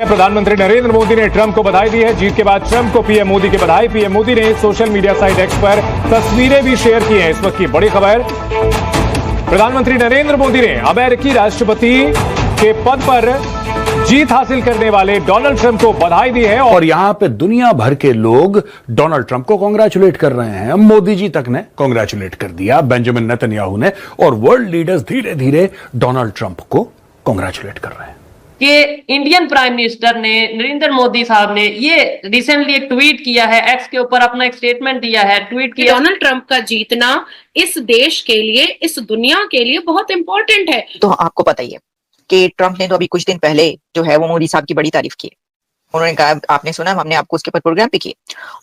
प्रधानमंत्री नरेंद्र मोदी ने ट्रंप को बधाई दी है। जीत के बाद ट्रंप को पीएम मोदी की बधाई। पीएम मोदी ने सोशल मीडिया साइट एक्स पर तस्वीरें भी शेयर की हैं। इस वक्त की बड़ी खबर, प्रधानमंत्री नरेंद्र मोदी ने अमेरिकी राष्ट्रपति के पद पर जीत हासिल करने वाले डोनाल्ड ट्रंप को बधाई दी है। और यहां पे दुनिया भर के लोग डोनाल्ड ट्रंप को कांग्रेचुलेट कर रहे हैं। मोदी जी तक ने कांग्रेचुलेट कर दिया, बेंजामिन नेतन्याहू ने, और वर्ल्ड लीडर्स धीरे धीरे डोनाल्ड ट्रंप को कांग्रेचुलेट कर रहे हैं। कि इंडियन प्राइम मिनिस्टर ने, नरेंद्र मोदी साहब ने ये रिसेंटली एक ट्वीट किया है, एक्स के ऊपर अपना एक स्टेटमेंट दिया है, ट्वीट किया, डोनाल्ड ट्रंप का जीतना इस देश के लिए, इस दुनिया के लिए बहुत इंपॉर्टेंट है। तो आपको पता ही है कि ट्रंप ने तो अभी कुछ दिन पहले जो है वो मोदी साहब की बड़ी तारीफ की। उन्होंने कहा, आपने सुना, हमने आपको उसके ऊपर प्रोग्राम भी किए,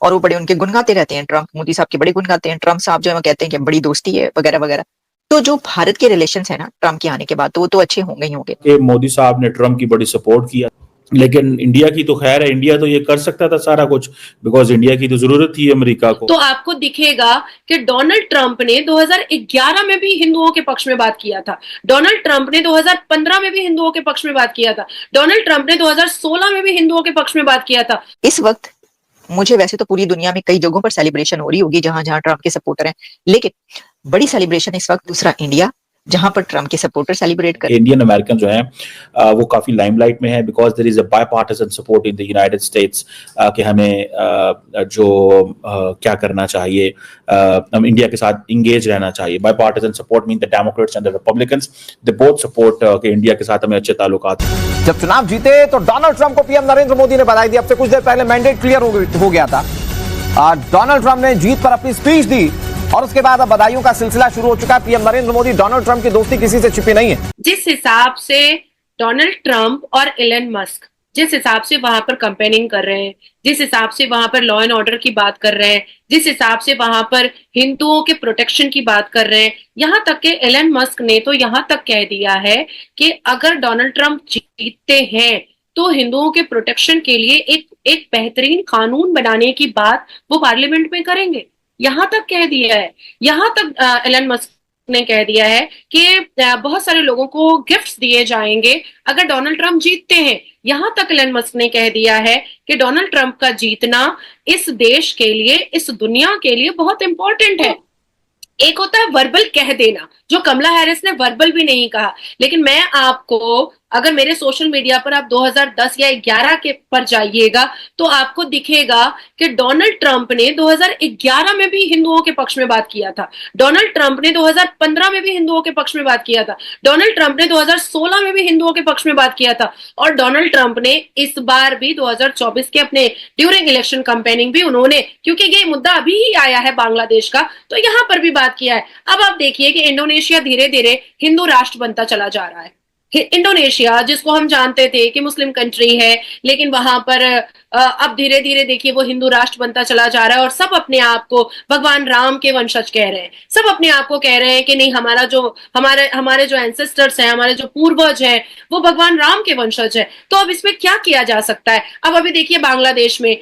और वो बड़े उनके गुण गाते रहते हैं। ट्रंप मोदी साहब के बड़े गुण गाते हैं। ट्रंप साहब जो है कहते हैं कि बड़ी दोस्ती है वगैरह वगैरह। तो जो भारत के रिलेशंस है ना ट्रंप के आने के बाद, तो वो तो अच्छे होंगे ही होंगे। कि मोदी साहब ने ट्रंप की बड़ी सपोर्ट किया, लेकिन इंडिया की तो खैर है, इंडिया तो ये कर सकता था सारा कुछ, बिकॉज इंडिया की तो जरूरत थी अमेरिका को। तो आपको दिखेगा कि डोनाल्ड ट्रंप ने 2011 में भी हिंदुओं के पक्ष में बात किया था। डोनाल्ड ट्रंप ने 2015 में भी हिंदुओं के पक्ष में बात किया था। डोनाल्ड ट्रंप ने 2016 में भी हिंदुओं के पक्ष में बात किया था। इस वक्त मुझे वैसे तो पूरी दुनिया में कई जगहों पर सेलिब्रेशन हो रही होगी जहां जहां ट्रंप के सपोर्टर हैं, लेकिन बड़ी सेलिब्रेशन इस वक्त दूसरा इंडिया, जहां पर ट्रंप के सपोर्टर सेलिब्रेट कर। इंडियन अमेरिकन जो है वो काफी लाइमलाइट में है, because there is a bipartisan support in the United States कि हमें क्या करना चाहिए, हम इंडिया के साथ इंगेज रहना चाहिए। Bipartisan support mean the Democrats and the Republicans they both support कि इंडिया के साथ हमें अच्छे ताल्लुकात। जब चुनाव जीते तो डोनाल्ड ट्रंप को पीएम नरेंद्र मोदी ने बधाई दी। अब से कुछ देर पहले मैंडेट क्लियर हो गया था। डोनाल्ड ट्रंप ने जीत पर अपनी स्पीच दी और उसके बाद अब बधाइयों का सिलसिला शुरू हो चुका है। PM Narendra Modi, Donald Trump की दोस्ती किसी से छिपी नहीं है। जिस हिसाब से डोनाल्ड ट्रंप और एलन मस्क जिस हिसाब से वहां पर कंपेनिंग कर रहे हैं, जिस हिसाब से वहां पर लॉ एंड ऑर्डर की बात कर रहे हैं, जिस हिसाब से वहां पर हिंदुओं के प्रोटेक्शन की बात कर रहे हैं, यहां तक के एलन मस्क ने तो यहां तक कह दिया है कि अगर डोनाल्ड ट्रंप जीतते हैं तो हिंदुओं के प्रोटेक्शन के लिए एक बेहतरीन कानून बनाने की बात वो पार्लियामेंट में करेंगे। यहां तक कह दिया है। यहां तक एलन मस्क ने कह दिया है कि बहुत सारे लोगों को गिफ्ट्स दिए जाएंगे अगर डोनाल्ड ट्रंप जीतते हैं। यहां तक एलन मस्क ने कह दिया है कि डोनाल्ड ट्रंप का जीतना इस देश के लिए, इस दुनिया के लिए बहुत इंपॉर्टेंट है। एक होता है वर्बल कह देना, जो कमला हैरिस ने वर्बल भी नहीं कहा, लेकिन मैं आपको, अगर मेरे सोशल मीडिया पर आप 2010 या 11 के पर जाइएगा तो आपको दिखेगा कि डोनाल्ड ट्रंप ने 2011 में भी हिंदुओं के पक्ष में बात किया था। डोनाल्ड ट्रंप ने 2015 में भी हिंदुओं के पक्ष में बात किया था। डोनाल्ड ट्रंप ने 2016 में भी हिंदुओं के पक्ष में बात किया था। और डोनाल्ड ट्रंप ने इस बार भी 2024 के अपने ड्यूरिंग इलेक्शन कैंपेनिंग भी उन्होंने, क्योंकि ये मुद्दा अभी ही आया है बांग्लादेश का, तो यहां पर भी बात किया है। अब आप देखिए कि इंडोनेशिया धीरे धीरे हिंदू राष्ट्र बनता चला जा रहा है। इंडोनेशिया, जिसको हम जानते थे कि मुस्लिम कंट्री है, लेकिन वहां पर अब धीरे धीरे देखिए वो हिंदू राष्ट्र बनता चला जा रहा है और सब अपने आप को भगवान राम के वंशज कह रहे हैं। सब अपने आप को कह रहे हैं कि नहीं, हमारे जो एंसेस्टर्स हैं, हमारे जो पूर्वज हैं, वो भगवान राम के वंशज है। तो अब इसमें क्या किया जा सकता है? अब अभी देखिए बांग्लादेश में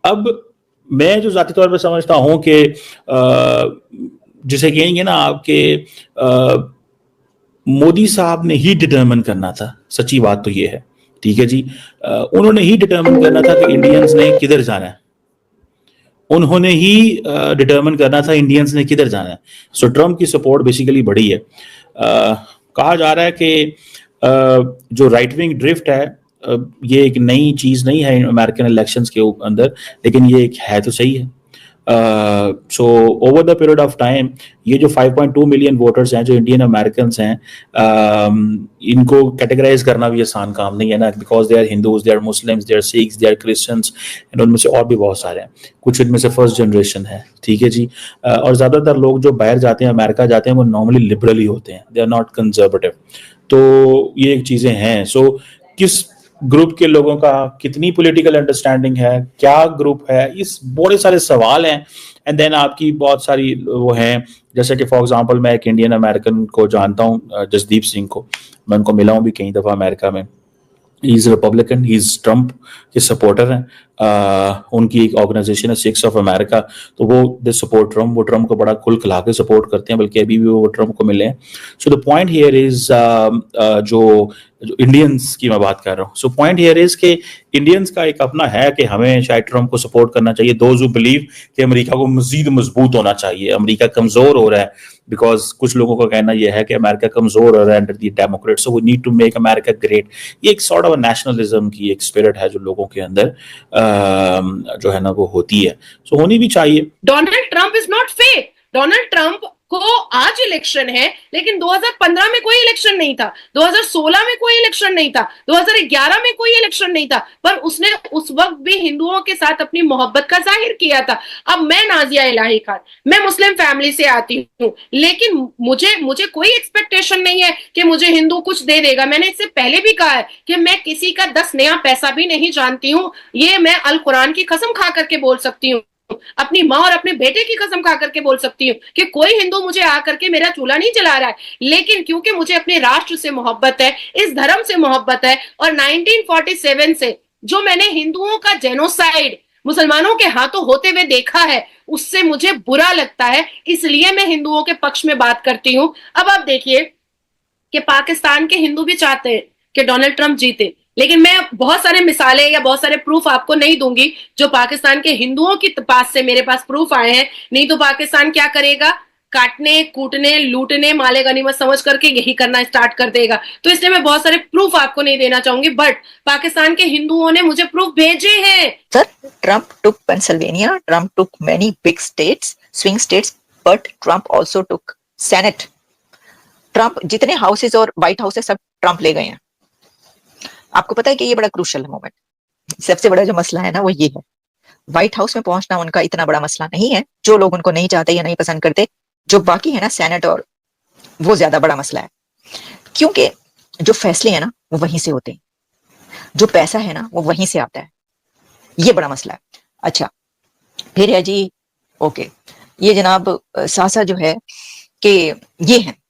अब मैं जो जाती तौर पर समझता हूं कि जिसे कहेंगे ना आपके मोदी साहब ने ही डिटरमिन करना था। सच्ची बात तो ये है, ठीक है जी, उन्होंने ही डिटरमिन करना था कि इंडियंस ने किधर जाना है। उन्होंने ही डिटरमिन करना था इंडियंस ने किधर जाना है। सो ट्रम्प की सपोर्ट बेसिकली बढ़ी है। कहा जा रहा है कि जो राइट विंग ड्रिफ्ट है ये एक नई चीज नहीं है अमेरिकन इलेक्शंस के अंदर, लेकिन ये एक है तो सही है। So over the period of time ये जो 5.2 मिलियन वोटर्स हैं जो इंडियन अमेरिकन हैं, इनको कैटेगराइज करना भी आसान काम नहीं है ना, because they are Hindus, they are Muslims, they are Sikhs, they are Christians, and उनमें से और भी बहुत सारे हैं। कुछ इनमें से फर्स्ट जनरेशन है, ठीक है जी। और ज्यादातर लोग जो बाहर जाते हैं, अमेरिका जाते हैं, वो नॉर्मली लिबरल ही होते हैं, दे आर नॉट कंजर्वेटिव। तो ये एक चीजें हैं। सो किस ग्रुप के लोगों का कितनी पॉलिटिकल अंडरस्टैंडिंग है, क्या ग्रुप है, इस बड़े सारे सवाल हैं। एंड देन आपकी बहुत सारी वो हैं, जैसे कि फॉर एग्जांपल मैं एक इंडियन अमेरिकन को जानता हूँ, जसदीप सिंह को, मैं उनको मिला हूँ भी कई दफा अमेरिका में। He is Republican, he is Trump के सपोर्टर हैं। उनकी एक ऑर्गेनाइजेशन है सिक्स ऑफ अमेरिका, तो वो दे सपोर्ट ट्रम्प, वो ट्रम्प को बड़ा खुल खिला के सपोर्ट करते हैं, बल्कि अभी भी वो ट्रम्प को मिले हैं। So the point here is जो इंडियंस की मैं बात कर रहा हूँ, सो पॉइंट हियर इज कि इंडियंस का एक अपना है कि हमें शायद ट्रम्प को सपोर्ट करना चाहिए। दोज हु बिलीव कि अमेरिका को मजीद मजबूत होना चाहिए, अमेरिका कमजोर हो रहा है, बिकॉज कुछ लोगों का कहना यह है कि अमेरिका कमजोर हो रहा है under the Democrat, so we need to make America great. ये एक सॉर्ट ऑफ नेशनलिज्म की एक स्पिरिट है जो लोगों के अंदर जो है ना वो होती है, सो होनी भी चाहिए। Donald Trump is not fake. Donald Trump को आज इलेक्शन है, लेकिन 2015 में कोई इलेक्शन नहीं था, 2016 में कोई इलेक्शन नहीं था, 2011 में कोई इलेक्शन नहीं था, पर उसने उस वक्त भी हिंदुओं के साथ अपनी मोहब्बत का जाहिर किया था। अब मैं नाजिया इलाही खान, मैं मुस्लिम फैमिली से आती हूँ, लेकिन मुझे कोई एक्सपेक्टेशन नहीं है कि मुझे हिंदू कुछ दे देगा। मैंने इससे पहले भी कहा है कि मैं किसी का 10 नया पैसा भी नहीं जानती हूँ। ये मैं अल कुरान की कसम खा करके बोल सकती हूँ, अपनी माँ और अपने बेटे की कसम खा करके बोल सकती हूँ कि कोई हिंदू मुझे आकर के मेरा चूल्हा नहीं जला रहा है। लेकिन क्योंकि मुझे अपने राष्ट्र से मोहब्बत है, इस धर्म से मोहब्बत है, और 1947 से जो मैंने हिंदुओं का जेनोसाइड मुसलमानों के हाथों होते हुए देखा है, उससे मुझे बुरा लगता है, इसलिए मैं हिंदुओं के पक्ष में बात करती हूँ। अब आप देखिए कि पाकिस्तान के हिंदू भी चाहते हैं कि डोनाल्ड ट्रंप जीते, लेकिन मैं बहुत सारे मिसालें या बहुत सारे प्रूफ आपको नहीं दूंगी जो पाकिस्तान के हिंदुओं के पास से मेरे पास प्रूफ आए हैं। नहीं तो पाकिस्तान क्या करेगा, काटने, कूटने, लूटने, माले गनीमत समझ करके यही करना स्टार्ट कर देगा। तो इसलिए मैं बहुत सारे प्रूफ आपको नहीं देना चाहूंगी, बट पाकिस्तान के हिंदुओं ने मुझे प्रूफ भेजे हैं। Sir, Trump took Pennsylvania, Trump took many big states, swing states, but Trump also took Senate. Trump जितने हाउसेस और व्हाइट हाउस है सब ट्रंप ले गए हैं। आपको पता है कि ये बड़ा क्रूशियल मोमेंट, सबसे बड़ा जो मसला है ना वो ये है, व्हाइट हाउस में पहुंचना उनका इतना बड़ा मसला नहीं है। जो लोग उनको नहीं चाहते या नहीं पसंद करते, जो बाकी है ना सेनेट और वो ज्यादा बड़ा मसला है, क्योंकि जो फैसले हैं ना वो वहीं से होते हैं, जो पैसा है ना वो वहीं से आता है। ये बड़ा मसला है। अच्छा फिर है जी, ओके, ये जनाब सासा जो है कि ये है